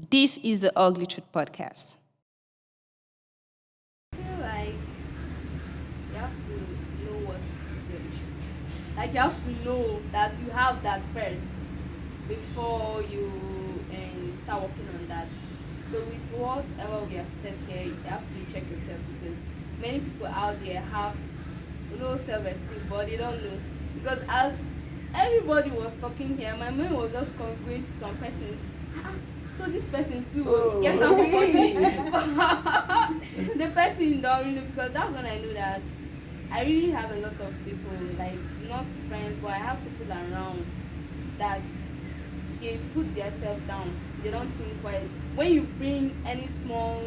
This is the Ugly Truth Podcast. I feel like you have to know what is your issue. Like you have to know that you have that first before you start working on that. So with whatever we have said here, you have to check yourself because many people out there have low self-esteem, but they don't know. Because as everybody was talking here, my mind was just going to some persons. So this person too get out of body. The person don't really, because that's when I knew that I really have a lot of people, like not friends, but I have people around that they put themselves down. They don't think quite. When you bring any small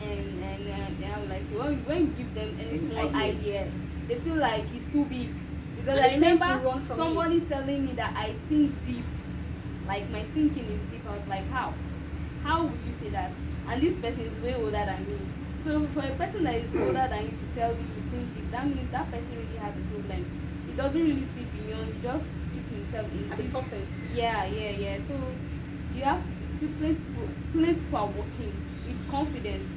and I would like say when you give them any small idea, they feel like it's too big. Because I remember somebody telling me that I think deep. Like my thinking is deep. I was like, how? How would you say that? And this person is way older than me. So for a person that is older than you to tell you you think deep, that means that person really has a problem. He doesn't really see beyond. He just keep himself in at the surface. Yeah. So you have to just plenty people are working with confidence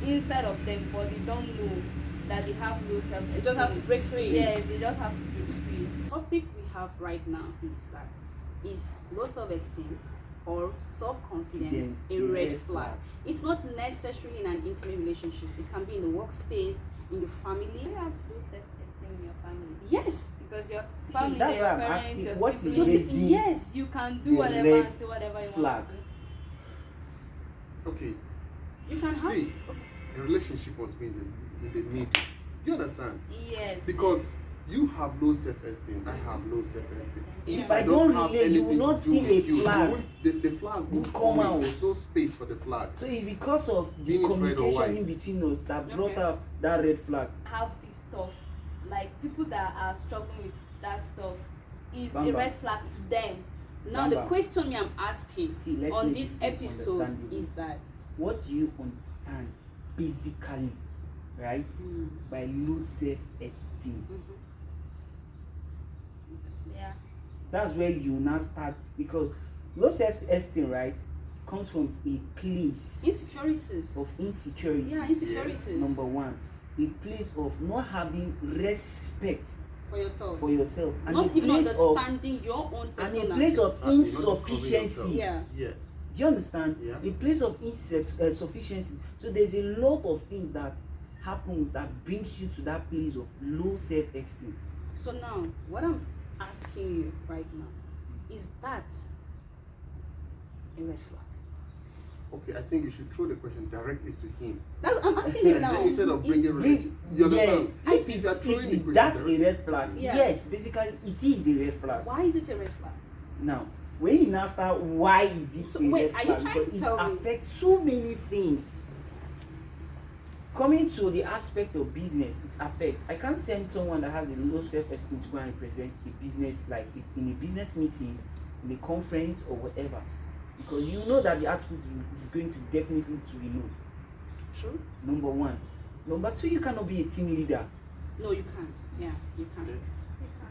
inside of them, but they don't know that they have low self-esteem. They just have to break free. Yes, they just have to break free. The topic we have right now is low self-esteem or self-confidence a red flag. It's not necessarily in an intimate relationship. It can be in the workspace, in the family. Do you have low self-esteem in your family? Yes. Because your family, that's your why I'm parents, asking, your what is siblings, raising yes. you can the do whatever red and say whatever you flag? want to do. Okay, You can have. see, the relationship must be in the middle. Do you understand? Yes. Because you have low self-esteem, I have low self-esteem. If I don't have relate, you will anything not to do see a with you, flag. the flag will Will come come out. out. There's no space for the flag. So it's because of the Being it red or communication white. in between us that brought Okay. out that red flag. Have this stuff, like people that are struggling with that stuff, is Bam, a bam. red flag to them. Now the Bamba. question I'm asking See, let's on make this it episode understandable. is that What do you understand basically, right, by low self-esteem? Yeah. That's where you now start, because low self-esteem, right, comes from a place insecurities. of insecurity. Yeah, insecurities. Number one, a place of not having respect For yourself. for yourself, and Not a even place of understanding your own and persona. a place of You're not discovering insufficiency. yourself. Yeah. Yes. Do you understand? Yeah. A place of insufficiency. So there's a lot of things that happens that brings you to that place of low self-esteem. So now, what I'm asking you right now, is that a red flag? Okay, I think you should throw the question directly to him. I'm asking you now. Instead of bringing Bring- religion. You understand? yes, If you are throwing the if question that's a directly, red flag, Yeah. yes, basically it is a red flag. Why is it a red flag? Now, when you now start, why is it So a wait, red are you flag? trying Because to it tell me- affects so many things. Coming to the aspect of business, it affects. I can't send someone that has a low self-esteem to go and present a business, like in a business meeting, in a conference or whatever, because you know that the output is going to definitely to be low. True? Number one. Number two, you cannot be a team leader. No, you can't. Yeah, you can't.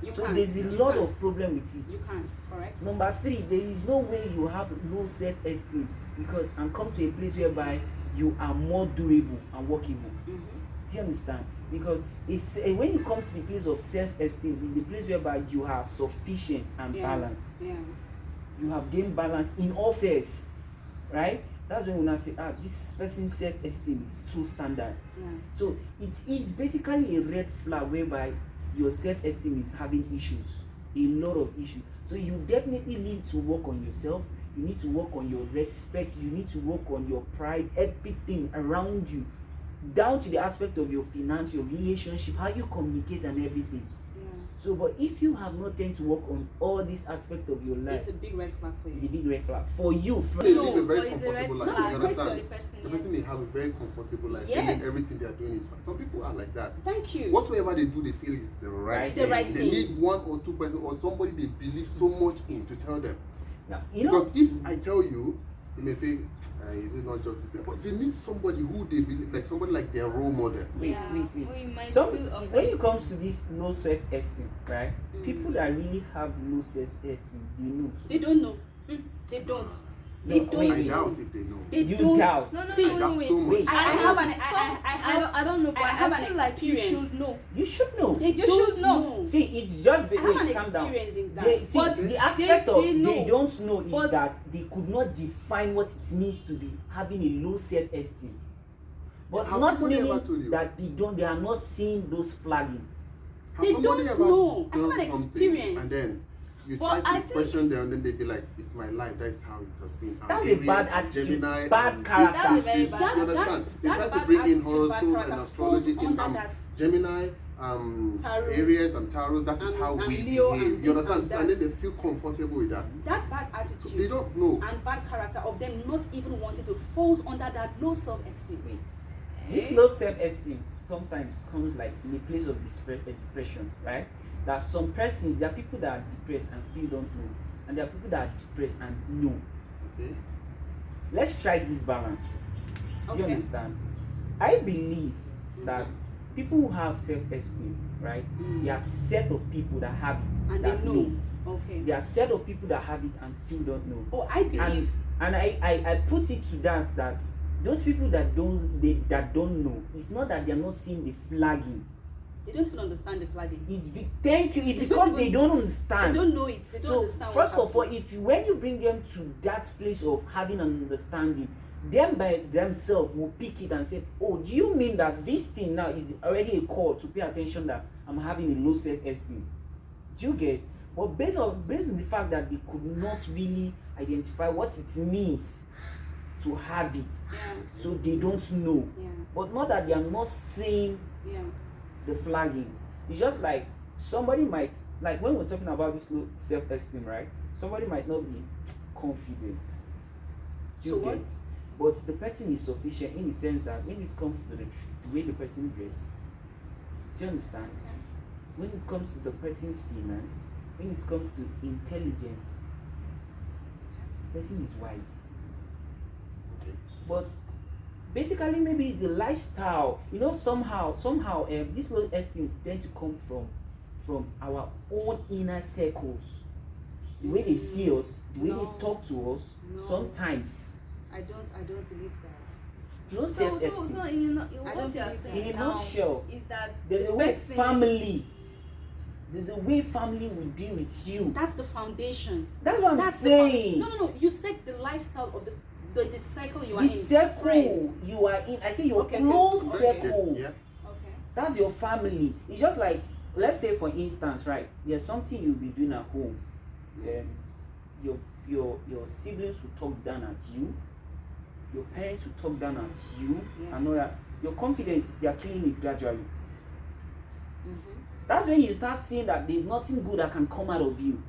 You So can't. there's a You lot can't. of problem with it. You can't, correct? Number three, there is no way you have low self-esteem because and come to a place whereby you are more durable and workable. Mm-hmm. Do you understand? Because it's when you come to the place of self-esteem, it's the place whereby you are sufficient and balanced. Yeah. You have gained balance in all affairs, right? That's when we now say, this person's self-esteem is too standard. Yeah. So it is basically a red flag whereby your self-esteem is having issues, a lot of issues. So you definitely need to work on yourself. You need to work on your respect. You need to work on your pride, everything around you, down to the aspect of your finance, your relationship, how you communicate and everything. Yeah. So, but if you have not tend to work on all these aspects of your life, It's a big red flag for it's a you. big red flag for you. they No, live a very but it's a red comfortable life. flag. You No, understand? The person, The yes. person may have a very comfortable life. Yes. And everything they are doing is fine. Some people are like that. Thank you. Whatsoever they do, they feel is the right The thing. right They thing. need one or two person or somebody they believe so much in to tell them. Now, you know, Because if I tell you, you may think, is it not just the same? But they need somebody who they believe, like somebody like their role model. wait. Or you might Some, feel offended. when it comes to this low self-esteem, right? Mm. People that really have low self-esteem, they know. They don't know. They don't. They No, don't wait. I know. doubt if they know. They You don't. doubt. No, See, I doubt wait. so much. Wait. I have an I don't know, but I have an feel like you experience. should know. You should know. They You don't should know. See, it's just I have an wait, calm down. experience in that. See, But the aspect of they they know. don't know is But- that they could not define what it means to be having a low self-esteem. But Has not somebody meaning ever told you? that they are not seeing those flagging. Has They somebody don't ever know. I have done an something experience. and then you But try I to think- question them and then they be like, it's my life, that's how it has been. I'm That's a Aries, bad I'm attitude, Gemini, bad I'm character. That's a very this, bad you attitude. understand? They try to bad bring in attitude, bad horoscope and character astrology falls in under that. Gemini, Tarot. Aries and Taurus, that is And- how and we Leo behave. and You this understand? and And that. then they feel comfortable with that. That bad So attitude they don't know. and bad character of them not even wanting to falls under that low self-esteem. Wait. This low self-esteem sometimes comes like in a place of depression, right? That some persons, there are people that are depressed and still don't know, and there are people that are depressed and know. Okay? Let's try this balance. Do you Okay. understand? I believe that people who have self-esteem, right? There are set of people that have it And that they know. Okay. There are set of people that have it and still don't know. Oh, I believe. And I put it to that those people that don't know, it's not that they are not seeing the flagging. They don't even understand the flagging. Thank you. It's They because don't they even- don't They understand. don't know it. They don't So understand first what's of all, happening. when you bring them to that place of having an understanding, them by themselves will pick it and say, oh, do you mean that this thing now is already a call to pay attention that I'm having a low self-esteem? Do you get? But based on the fact that they could not really identify what it means to have it, Yeah. so they don't know. Yeah. But not that they are not seeing Yeah. the flagging. It's just like somebody might, like when we're talking about this low self-esteem, right? Somebody might not be confident. Do you So what? get? But the person is sufficient in the sense that when it comes to the way the person dresses, do you understand? When it comes to the person's finance, when it comes to intelligence, the person is wise. Okay. But basically, maybe the lifestyle, somehow, this low esteem tend to come from our own inner circles. The way they see us, the way No. they talk to us, No. sometimes. I don't believe that. No So self-esteem. in I what don't you're believe that. saying In a now nutshell, is that There's the a way person- family. There's a way family will deal with you. That's the foundation. That's what I'm That's saying. No. You said the lifestyle of the cycle you are The in. circle Friends. you are in, I say your Okay, close okay. circle. Yeah. Okay. That's your family. It's just like, let's say for instance, right? There's something you'll be doing at home. Your siblings will talk down at you. Your parents will talk down at you. Yeah. And all that. Your confidence, they are killing it gradually. Mm-hmm. That's when you start seeing that there's nothing good that can come out of you.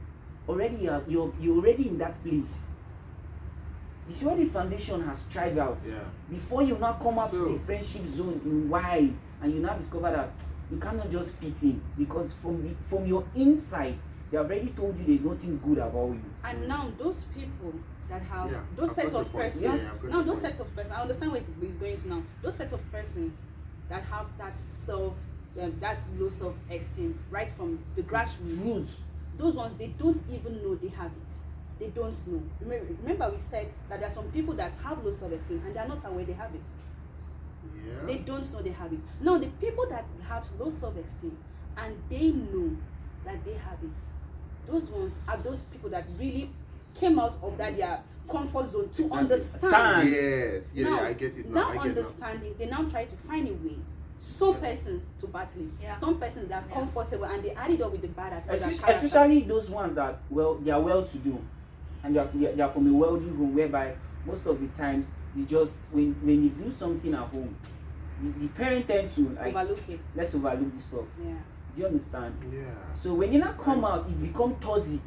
Already you're already in that place. You see when the foundation has tried out. Yeah. Before you now come out So- to the friendship zone in why, and you now discover that you cannot just fit in because from your inside they have already told you there's nothing good about you. And now those people that have Yeah, those I've sets got of your point. persons, Yeah, I've got now your those point. sets of persons, I understand where it's going to now. Those sets of persons that have that low self-esteem right from the grassroots, Roots. those ones they don't even know they have it. They don't know. Remember we said that there are some people that have low self-esteem and they are not aware they have it. Yeah. They don't know they have it. Now the people that have low self-esteem and they know that they have it, those ones are those people that really came out of that their comfort zone to Exactly. understand. Yes. Yeah, Now, I get it now. I get it understanding, they now try to find a way. Some persons to battle it. Yeah. Some persons that are Yeah. comfortable and they add it up with the bad attitude. and character. Especially those ones that they are well to do and they are from a wealthy home whereby most of the times you just when you do something at home, the parent tends to like overlook it. let's overlook this stuff. Yeah. Do you understand? Yeah. So when you now come out, it becomes toxic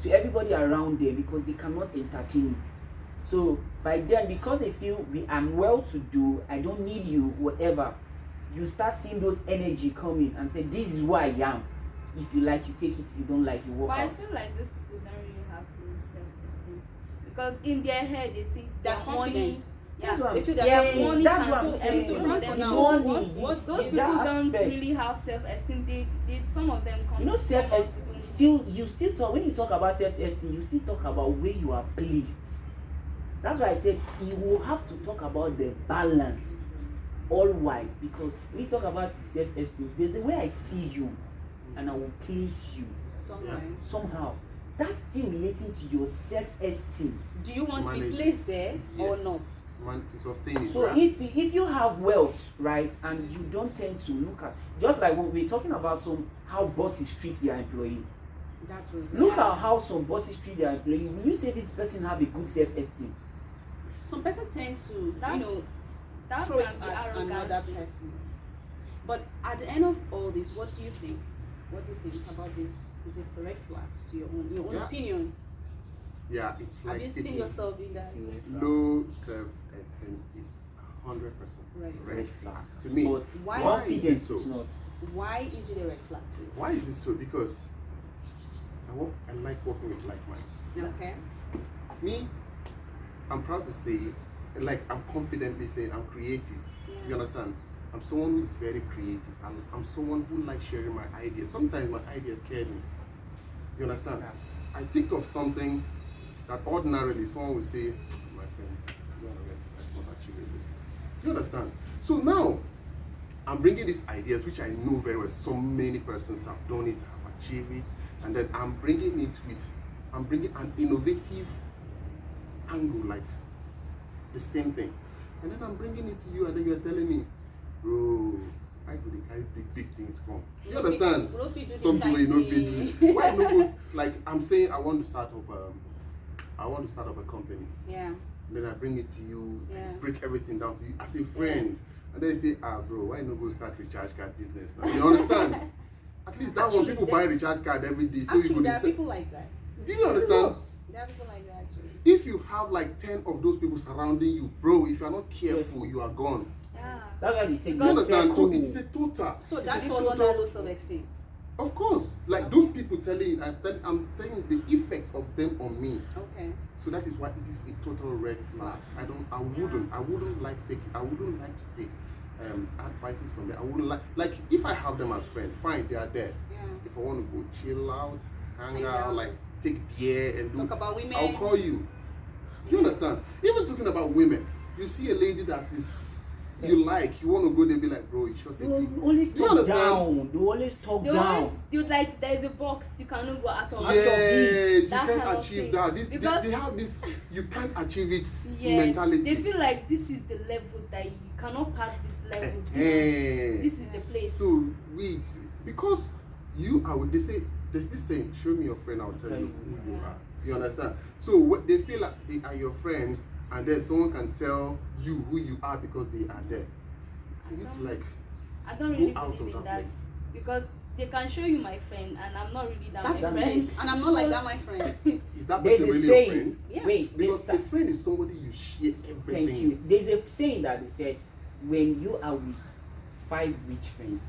to everybody around them because they cannot entertain it. So by then, because they feel I'm well to do, I don't need you, whatever, you start seeing those energy coming and say, this is who I am. If you like, you take it. If you don't like, you walk But I out. feel like these people don't really have low self-esteem because in their head they think Their their money. confidence. Yeah, That's what They I'm feel their that saying. money That's can what do I'm everything saying. for The them. money, Those in people that don't aspect. really have self-esteem. They some of them come. You know, from multiple- you still talk when you talk about self-esteem, you still talk about where you are placed. That's why I said you will have to talk about the balance always, because when you talk about self-esteem, there's a way I see you and I will place you somehow. That's still relating to your self-esteem. Do you want to be Manage placed there or Yes. not? Man, to sustain it. So right? if you have wealth, right, and you don't tend to look at, just like when we're talking about how bosses treat their employee. That's what. Look at how some bosses treat their employee. Will you say this person have a good self-esteem? Some person tend to, That throw it can be at arrogant. another person. But at the end of all this, what do you think? What do you think about this? Is it a red flag to your own Yeah. opinion? Yeah, it's like Have you seen it's yourself in that? low self-esteem is 100% Right. red flag to me. But Why? confidence so? is not. Why is it a red flag to you? Why is it so? Because I like working with like minds. Okay. Me, I'm proud to say, like I'm confidently saying I'm creative. Yeah. You understand? I'm someone who's very creative. I'm someone who likes sharing my ideas. Sometimes my ideas scare me. You understand? I think of something that ordinarily someone would say, my friend, that's not achievable. Do you understand? So now, I'm bringing these ideas, which I know very well. So many persons have done it, have achieved it, and then I'm bringing an innovative angle, like the same thing. And then I'm bringing it to you, and then you're telling me, bro, I could carry big things come. You understand? Something where you know fit. Why no go? Like I'm saying, I want to start up a company. Yeah. Then I bring it to you, Yeah. break everything down to you as a friend. And then you say, bro, why not go start recharge card business now? You understand? At least that one, people buy recharge card every day. So you Actually, could there are people like that. Do you understand? There are people like that actually. If you have like 10 of those people surrounding you, bro, if you are not careful, you are gone. Yeah. That's why they say You understand? So circle. it's a total. So it's that a falls total- under low self-esteem. Of course, like those people telling, I'm telling you the effect of them on me. Okay. So that is why it is a total red flag. I wouldn't like to take advices from them. I wouldn't like if I have them as friends, fine, they are there. Yeah. If I want to go chill out, hang Hang out, out. like take beer and Talk about women. I'll call you. You understand? Even talking about women, you see a lady that is you like, you want to go there, be like, bro, it's just a They thing. always Do you talk understand? down. They always talk down. You like there's a box you cannot go out of. Yes, you That kind can't of achieve thing. that. Because- They have this, you can't achieve it Yeah, mentality. they feel like this is the level that you cannot pass this level. Eh. This is the place. So wait, because you are, they say there's this saying, show me your friend, I'll tell you who you are. You understand? So what they feel like they are your friends, and then someone can tell you who you are because they are there. So you need to like I don't really go out believe of in that that place. because they can show you my friend and I'm not really that That's my it. friend. And I'm not like that, my friend. Is that There's person a really saying. your friend? Yeah. Wait, Because there's a friend is somebody you share everything. thank you. There's a saying that they said, when you are with 5 rich friends,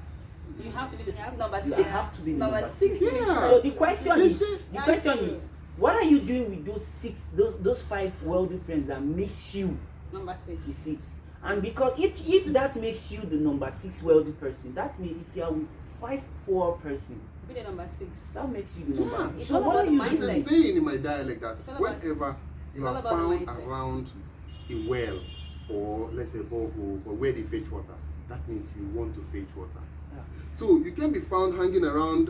You have to be the Yeah. number you 6. have to be the Number number 6. Yeah. So the question They is, say- the That's question true. is, what are you doing with those 5 wealthy friends that makes you Number 6. the 6? And because if that makes you the number 6 wealthy person, that means if you are with 5 poor persons, Be the number 6. that makes you the number Yeah. 6. It's So all what about are the you There's mindset. doing? a saying in my dialect that It's all about- whenever you it's all are about the found mindset. around a well or let's say borehole or where they fetch water, that means you want to fetch water. Yeah. So you can be found hanging around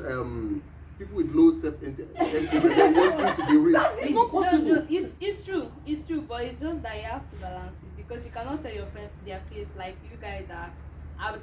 people with low self-esteem and wanting to be rich. It's not possible. No, it's true, but it's just that you have to balance it because you cannot tell your friends to their face like you guys are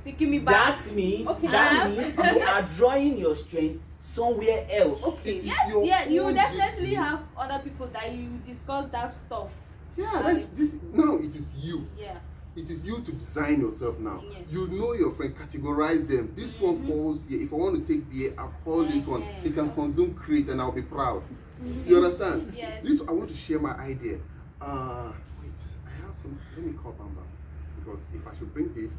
taking me back. That means Okay. that means you are drawing your strength somewhere else. Okay. It is Yes, your yeah, you own definitely duty. have other people that you discuss that stuff. Yeah, that's this. Now it is you. Yeah. It is you to design yourself now. Yes. You know your friend, categorize them. This one falls here. If I want to take beer, I'll call this one. He can consume crate and I'll be proud. You understand? Yes. This I want to share my idea. Wait, I have some. Let me call Bamba because if I should bring this,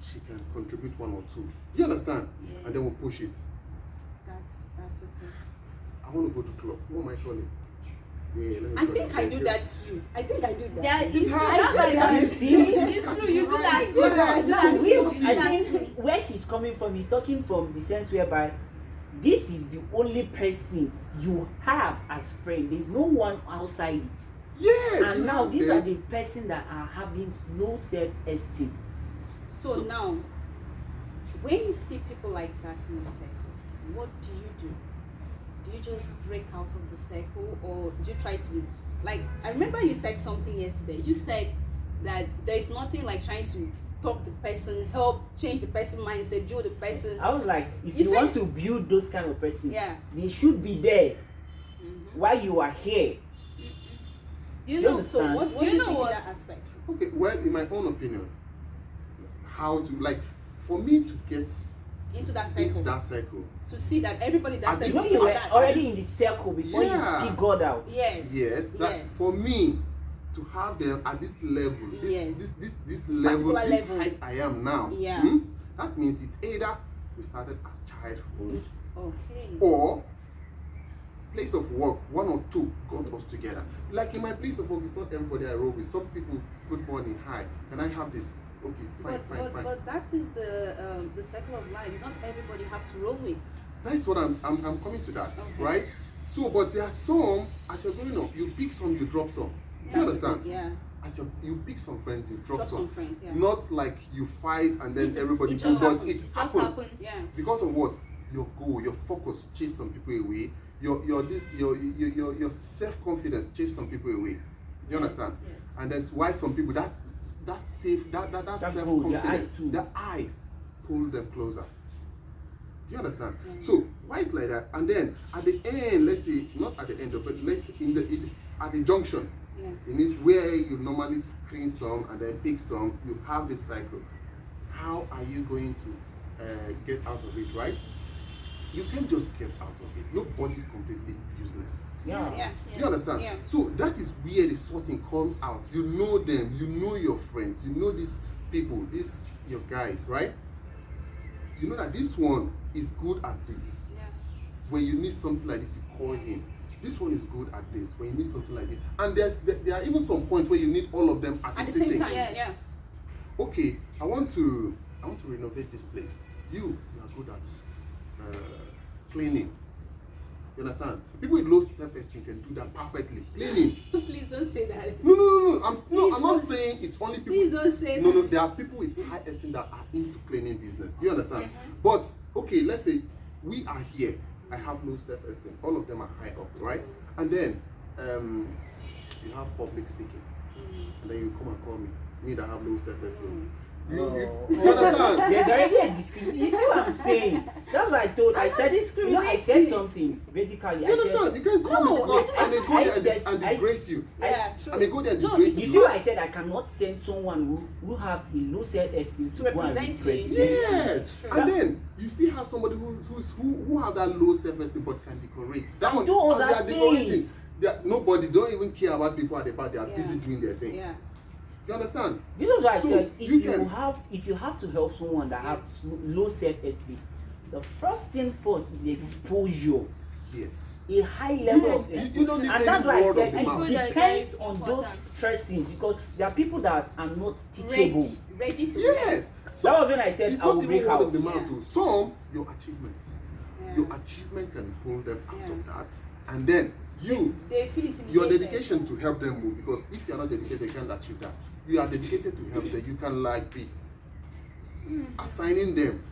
she can contribute 1 or 2. You understand? Yeah. And then we'll push it. That's okay. I want to go to club. What am I calling? Yeah, let me I call think it. I do that too. I think I do that. Yeah, it's I that's do why that. you See? it's true, you do that. I do that. You do that. That's You so do I that. think where he's coming from, he's talking from the sense whereby this is the only persons you have as friend. There's no one outside it. Yes. And you now have these them. are the person that are having low self-esteem. So now, when you see people like that in your circle, what do you do? Do you just break out of the circle, or do you try to, like, I remember you said something yesterday. You said that there is nothing like trying to talk to the person, help change the person's mindset, build the person. I was like, if You you said- want to build those kind of person, Yeah. they should be there while you are here. You Do know, So understand? what do You you know think what? in that aspect? Okay, well, in my own opinion, how to, like, for me to get Into that into circle, that circle, to see that everybody that At says this When see you were that. already in the circle before Yeah. you figured out. Yes. yes, that Yes. for me to have them at this level, Yes. this level, particular this level. height I am now, Yeah. that means it's either we started as childhood Okay. or place of work, one or two got us together. Like in my place of work, it's not everybody I roll with. Some people, good morning, hi, can I have this? Okay, fine, fine. But that is the circle of life. It's not everybody have to roll with. That's what I'm coming to that, Okay. right? So, but there are some, as you're going up, you pick some, you drop some. Do you understand? Yeah. As you pick some friends, you drop, Drop some friends. Yeah. Not like you fight and then everybody It goes, just but happens. it Just happens. happen. Yeah. Because of what? Your goal, your focus chase some people away. Your self-confidence chase some people away. You understand? Yes. And that's why some people that safe that That goal, self-confidence, their eyes too. their eyes pull them closer. You understand? Yeah. So why it's like that? And then at the end, let's say not at the end, but let's say at the junction, Yeah. you need where you normally screen some and then pick some. You have this cycle. How are you going to get out of it? Right? You can't just get out of it. Nobody's completely useless. Yeah. Yeah. You understand? Yeah. So that is where the sorting comes out. You know them, you know your friends, you know these people, these your guys, right? You know that this one is good at this. Yeah. When you need something like this, you call him. This one is good at this. When you need something like this, and there are even some points where you need all of them at At the the same same time. time. Yes. Yeah. Okay, I want to renovate this place. You are good at cleaning. You understand? People with low self-esteem can do that perfectly. Cleaning. Please don't say that. No. I'm Please not don't- saying it's only people. Please don't say No, that. there are people with high esteem that are into cleaning business. Do you understand? Uh-huh. But okay, let's say we are here. I have low self-esteem. All of them are high up, right? And then you have public speaking, and then you come and call me that have low self-esteem. You understand? There's already a discrimination. You see what I'm saying? That's what I told. I I'm not said, I discriminating. said something. Basically, You understand? You can't call me No, because I may go there said- and disgrace you. Yeah. I may go there and No, disgrace You you. see what I said? I cannot send someone who have a low self-esteem to go and represent you. represent. Yes, True. and then you still have somebody who have that low self-esteem but can decorate. That And one, do all and that they are decorating. things. Nobody don't even care about people at the back. They are Yeah. busy doing their thing. Yeah. You understand? This is why I So, said if you you can- have to help someone that have low self-esteem, the first thing first is exposure. Yes. A high level of You esteem. don't need And that's any why I word said of the it mouth. depends Very on important. those persons, because there are people that are not teachable. Ready to Yes. So That was when I said it's I will not even break word out. of the mouth. Yeah. Though. Some your achievements, Yeah. your achievement can pull them out Yeah. of that, and then They feel intimidated. your dedication to help them move, because if you're not dedicated, you can't achieve that. You are dedicated to help them. You can like be assigning them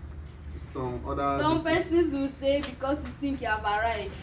to some other. Some persons will say because you think you have arrived.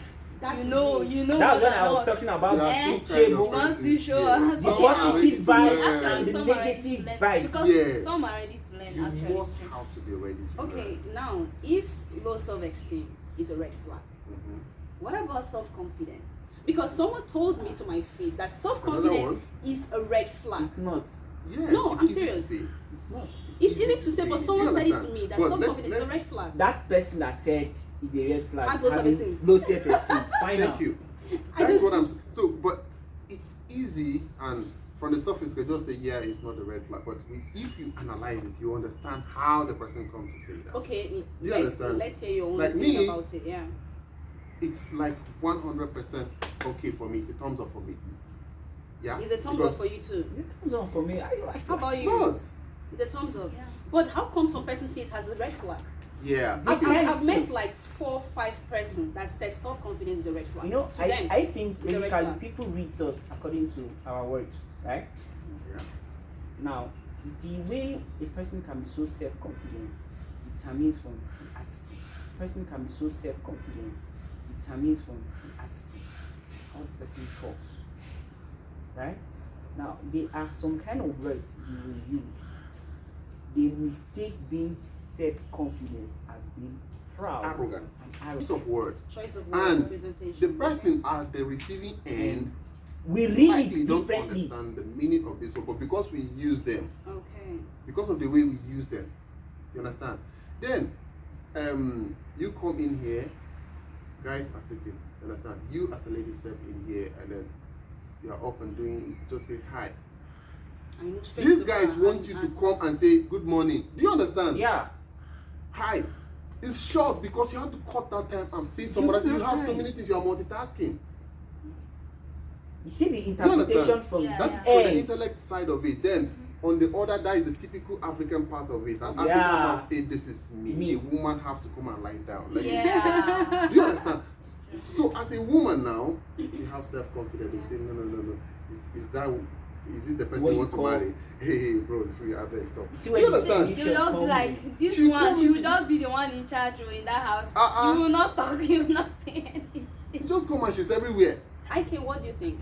That is You know it. more That's when than I was us. talking about There are Eh, two teachable. kind of you want to persons show here. us. The Some Yeah. are ready positive to vibes learn. and the Some are ready to negative learn. vibes. Because Yes. some are ready to learn You actually. must have to be ready to Okay, learn. now if low self-esteem is a red flag, Mhm. what about self-confidence? Because someone told me to my face that Another self-confidence one? is a red flag. It's not. Yes, No, it's I'm easy to serious. say. It's not. It's easy to say, but You someone said it to understand? me that But self-confidence is a let- red flag. That person that said is a red flag. Has low having self-esteem. Low self-esteem. Find Thank out. you. I That's don't- what I'm. So, but it's easy, and from the surface, you can just say, yeah, it's not a red flag. But if you analyze it, you understand how the person comes to say that. Okay, You let's understand? hear your own Like opinion me- about it. Yeah. It's like 100% okay for me. It's a thumbs up for me. Yeah. Is a thumbs Because- up for you too. It comes on for me. How about you? But It's a thumbs up. Yeah. But how come some person see it as a red flag? Yeah. I've met like 4 or 5 persons that said self-confidence is a red flag. You know, To them, I think it's a red basically flag. people read us according to our words, right? Yeah. Now, the way a person can be so self-confident determines from the attitude. A person can be so self-confident determines from the attitude, how the person talks, right? Now, there are some kind of words you will use. They mistake being self-confident as being proud Arrogant. and Use arrogant. of word. Choice of words, And presentation. the person at the receiving end We read likely it don't differently. understand the meaning of this word, but because we use them, Okay. because of the way we use them, you understand? Then, you come in here, guys are sitting, you understand? You as a lady step in here, and then you are up and doing, just say hi. I know straight These to guys her want and- you to and- come and say good morning. Do you understand? Yeah. Hi. It's short because you have to cut that time and face You somebody. You have have so time. many things, you are multitasking. You see the You interpretation understand? from Yeah. That's this for the end. intellect side of it. Then on the other, that is the typical African part of it. An African Yeah. man say this is me. Me. A woman have to come and lie down. Like, Yeah. do you understand? So as a woman now, you have self-confidence. You say no. Is it the person What you you want to call- marry? Hey, bro, it's free. I better stop. You see Do when you you understand? say- They will just be like, this She one, comes she will to- just be the one in charge in that house. Uh-uh. You will not talk, you will not say anything. She just come and she's everywhere. Ike, what do you think?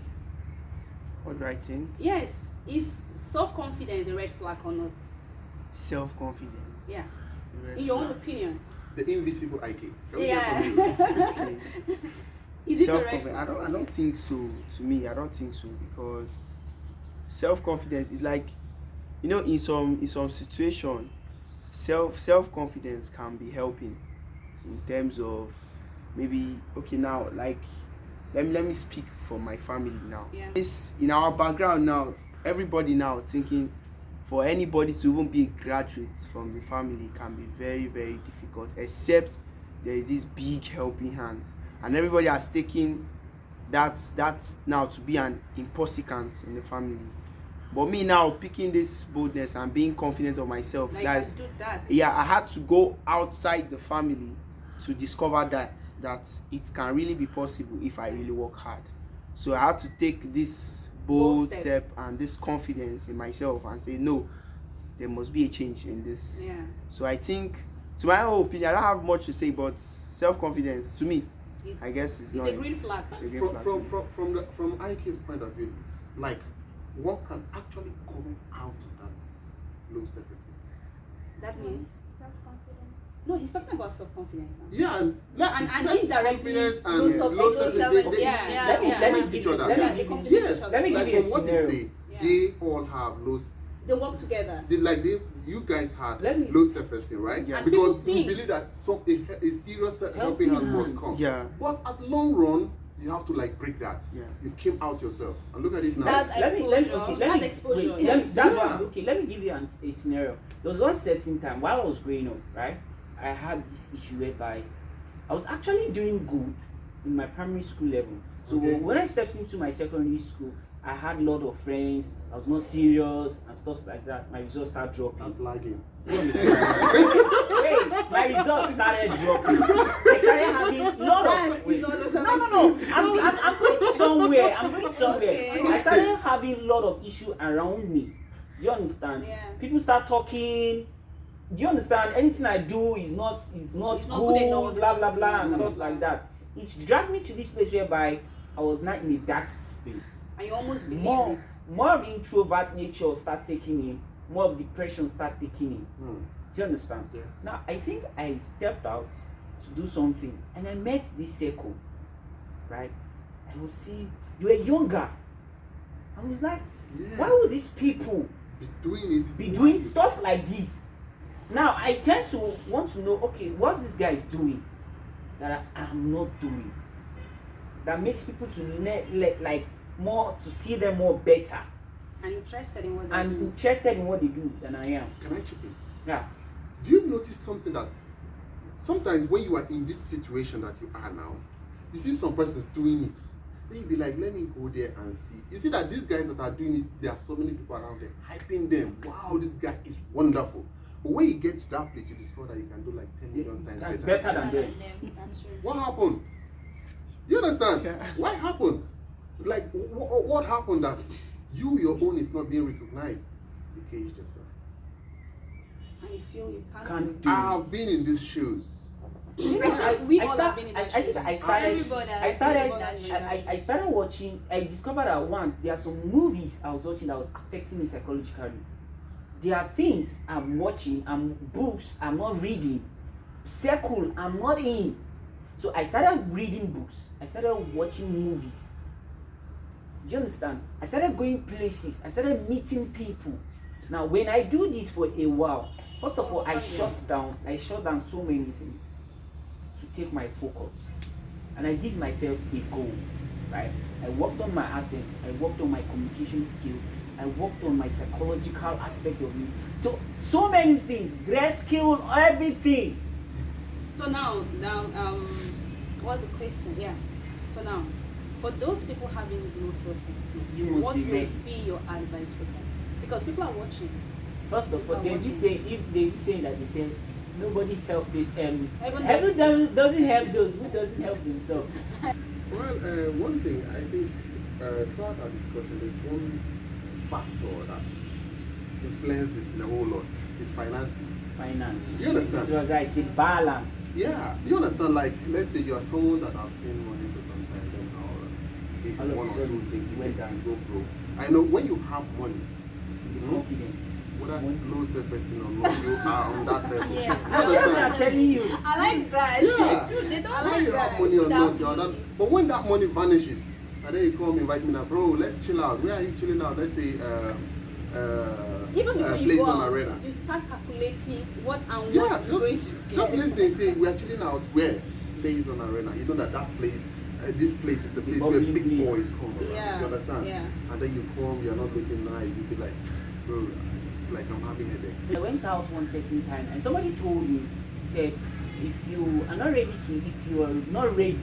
What do I think? Yes. Is self-confidence a red flag or not? Self-confidence. Yeah. Red In your own flag. opinion. The invisible IK. Can we Yeah. hear from you? Okay. Is it a red Self-confidence. flag? I don't think so. To me, I don't think so, because self-confidence is like, you know, in some situation, self-confidence can be helping in terms of maybe, okay, now, like, let me speak for my family now. Yeah. This in our background now, everybody now thinking for anybody to even be a graduate from the family can be very, very difficult, except there is this big helping hand, and everybody has taken that now to be an imposicant in the family. But me now picking this boldness and being confident of myself, Like, guys, do that. yeah, I had to go outside the family to discover that it can really be possible if I really work hard. So I had to take this bold step and this confidence in myself and say, no, there must be a change in this. Yeah. So I think, to my own opinion, I don't have much to say, but self-confidence, to me, It's, I guess it's not a green flag. it's a green From flag to from me. from IK's point of view, it's like one can actually come out of that low self-esteem. That means Self-confidence. no. He's talking about self-confidence now. Yeah, and like And self-confidence indirectly, and low low self-esteem. self-esteem, they Yeah. Let me complement give each you- other. let me Yeah, give they you- complete Yes, each other. let me like give you a from what you scenario. say, Yeah. they all have low. They work together. You guys had Let me- low self-esteem, right? Yeah. And Because people we think- believe that a serious helping Helping hand must hand. come. Yeah. But at long run, you have to like break that. Yeah. You came out yourself, and look at it now. That's let me exposure. okay, That's let me exposure, wait, yeah. let me, that's Yeah. what, okay, let me give you a scenario. There was one certain time while I was growing up, right? I had this issue whereby I was actually doing good in my primary school level. So Okay. when I stepped into my secondary school, I had a lot of friends. I was not serious and stuff like that. My results started dropping. That's lagging. Wait, my results started dropping. I started having a lot Guys, of. it's Wait, not no, the no, no. I'm going somewhere. I'm going somewhere. Okay. I started having a lot of issue around me. Do you understand? Yeah. People start talking. Do you understand? Anything I do is not It's good, not good enough, blah it's blah not blah, good and enough. stuff like that. It dragged me to this place whereby I was not in a dark space. And you almost believe More it. of introvert nature start taking in. More of depression start taking in. Hmm. Do you understand? Yeah. Now I think I stepped out to do something and I met this circle, right? I was seeing they were younger. I was like, Yeah. why would these people Be doing it. be doing stuff like this? Now I tend to want to know, okay, what's this guy doing that I'm not doing? That makes people to like more to see them more better And interested in what they and do. interested in what they do than I am. Can I chip in? Yeah. Do you notice something that sometimes when you are in this situation that you are now, you see some persons doing it, Then you be like, let me go there and see. You see that these guys that are doing it, there are so many people around them hyping them. Wow, this guy is wonderful. But when you get to that place, you discover that you can do like 10 million times That's better. better than them. That's true. What happened? You understand? Yeah. What happened? Like, what happened that your own is not being recognized? You caged yourself. And you feel you can't. Can't do I it. have been in these shoes. We all have been in that I think shoes. I started. Everybody has I started. been in that shoes. I started watching. I discovered that one. There are some movies I was watching that was affecting me psychologically. There are things I'm watching and books I'm not reading. Circle I'm not in. So I started reading books. I started watching movies. Do you understand? I started going places. I started meeting people. Now, when I do this for a while, first of all, I shut down so many things to take my focus. And I give myself a goal, right? I worked on my accent. I worked on my communication skill. I worked on my psychological aspect of me. So many things. Dress skill, everything. So now, what's the question? Yeah. So now, for those people having low self-esteem, You must what be will ready. be your advice for them? Because people are watching. First of all, there's this saying that they say nobody help this Heaven doesn't help those who doesn't help themselves. Well, one thing I think throughout our discussion, there's one factor that influenced this thing a whole lot is finances. Finance. You understand? So as I say, balance. Yeah, you understand? Like, let's say you are someone that have seen money for some time, then if All of one a or sudden, two things you went get down. and go broke. I know when you have money, The confidence. whether it's low self-esteem or not, you are on that level. Yes. You That's what understand? I'm telling you. I like that. Yeah. They don't Whether like you have that. money or Without not, you're on that. money. But when that money vanishes, and then you come invite me now, bro, let's chill out. Where are you chilling out? Let's say Even before you place go on out, arena. you start calculating what and Yeah, what you're going just to get. listen. Say we are chilling out where place on arena. You know that place, this place is the place where Bubbly big place. boys come. Around, Yeah, you understand? yeah. And then you come, you're not looking nice. You be like, bro, it's like I'm having a day. I went out one certain time and somebody told me, said, if you are not ready to, if you are not ready,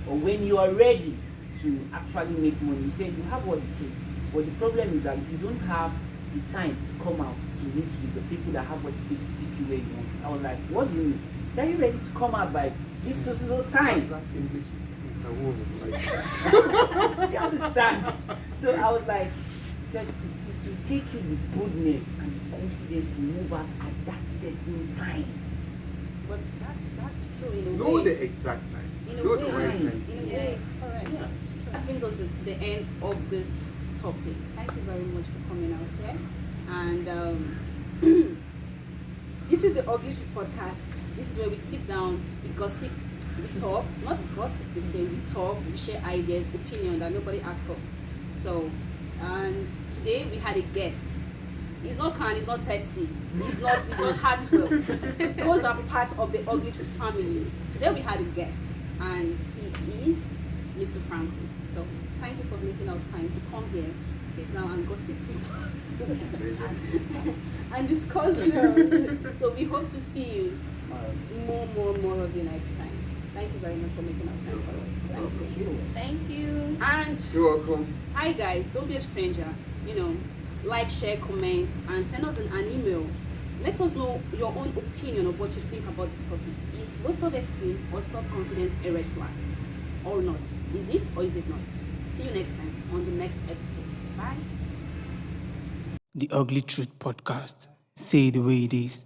or when you are ready to actually make money, he said you have what it takes. But the problem is that you don't have the time to come out to meet with the people that have what it takes to take you where you want. I was like, what do you mean? So are you ready to come out by this so time? That English is interwoven. Like, Do you understand? So I was like, he said, it will take you the boldness and the confidence to move out at that certain time. But that's true in a know way. the exact time. In a Know way, the right time. in a way, it's correct. Yeah. It's true. That brings us to the end of this topic. Thank you very much for coming out here. And this is the Ugly Truth Podcast. This is where we sit down, we gossip, we talk. Not gossip, we say we talk, we share ideas, opinion that nobody asks of. So, and today we had a guest. He's not Khan, he's not Tessie, he's not Hartwell. Those are part of the Ugly Truth family. Today we had a guest, and he is Mr. Franklin. So thank you for making out time to come here, sit down and gossip with us and discuss with us. So we hope to see you more of you next time. Thank you very much for making out time for us. Thank you. Thank you. And You're welcome. hi guys, don't be a stranger. Like, share, comment, and send us an email. Let us know your own opinion of what you think about this topic. Is low self-esteem or self-confidence a red flag? Or not? Is it or is it not? See you next time on the next episode. Bye. The Ugly Truth Podcast. Say it the way it is.